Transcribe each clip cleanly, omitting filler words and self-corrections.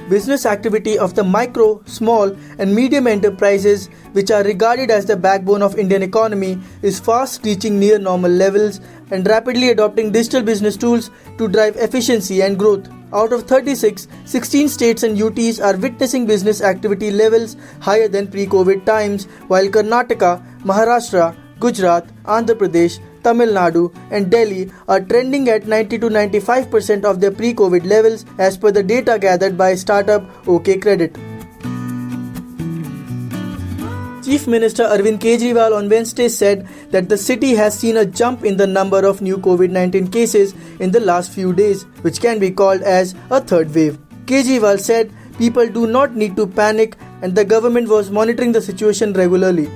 Business activity of the micro, small, and medium enterprises, which are regarded as the backbone of Indian economy, is fast reaching near normal levels and rapidly adopting digital business tools to drive efficiency and growth. Out of 36, 16 states and UTs are witnessing business activity levels higher than pre-COVID times, while Karnataka, Maharashtra, Gujarat, Andhra Pradesh, Tamil Nadu and Delhi are trending at 90 to 95% of their pre-COVID levels as per the data gathered by startup OK Credit. Chief Minister Arvind Kejriwal on Wednesday said that the city has seen a jump in the number of new COVID-19 cases in the last few days, which can be called as a third wave. Kejriwal said people do not need to panic and the government was monitoring the situation regularly.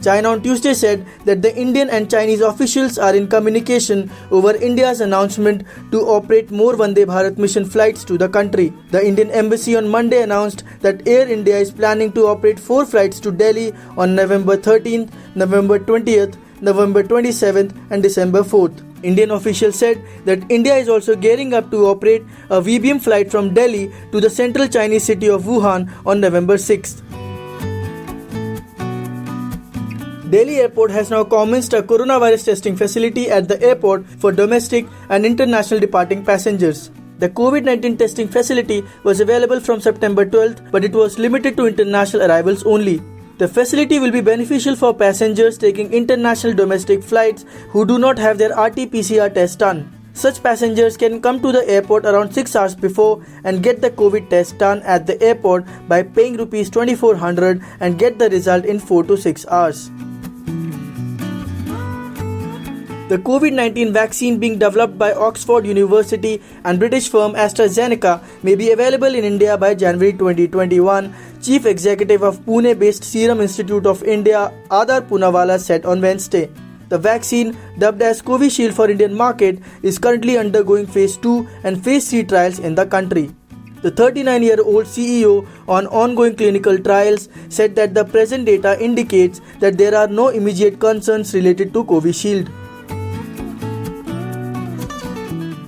China on Tuesday said that the Indian and Chinese officials are in communication over India's announcement to operate more Vande Bharat mission flights to the country. The Indian embassy on Monday announced that Air India is planning to operate 4 flights to Delhi on November 13th, November 20th, November 27th and December 4th. Indian officials said that India is also gearing up to operate a VBM flight from Delhi to the central Chinese city of Wuhan on November 6th. Delhi Airport has now commenced a coronavirus testing facility at the airport for domestic and international departing passengers. The COVID-19 testing facility was available from September 12th, but it was limited to international arrivals only. The facility will be beneficial for passengers taking international domestic flights who do not have their RT-PCR test done. Such passengers can come to the airport around 6 hours before and get the COVID test done at the airport by paying Rs 2400 and get the result in 4 to 6 hours. The COVID-19 vaccine being developed by Oxford University and British firm AstraZeneca may be available in India by January 2021, Chief Executive of Pune-based Serum Institute of India, Adar Poonawalla said on Wednesday. The vaccine, dubbed as Covishield for Indian market, is currently undergoing Phase 2 and Phase 3 trials in the country. The 39-year-old CEO on ongoing clinical trials said that the present data indicates that there are no immediate concerns related to Covishield.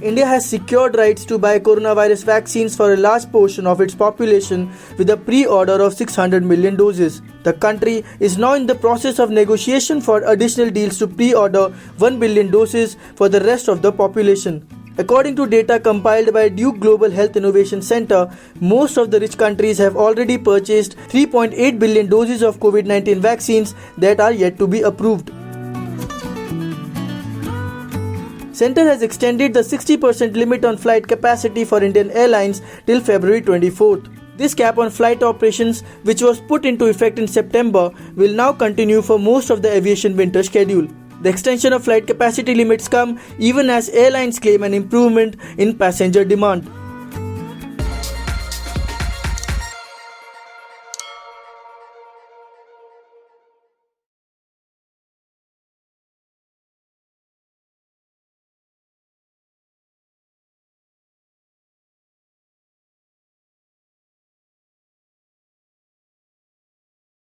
India has secured rights to buy coronavirus vaccines for a large portion of its population with a pre-order of 600 million doses. The country is now in the process of negotiation for additional deals to pre-order 1 billion doses for the rest of the population. According to data compiled by Duke Global Health Innovation Center, most of the rich countries have already purchased 3.8 billion doses of COVID-19 vaccines that are yet to be approved. Centre has extended the 60% limit on flight capacity for Indian Airlines till February 24th. This cap on flight operations, which was put into effect in September, will now continue for most of the aviation winter schedule. The extension of flight capacity limits come even as airlines claim an improvement in passenger demand.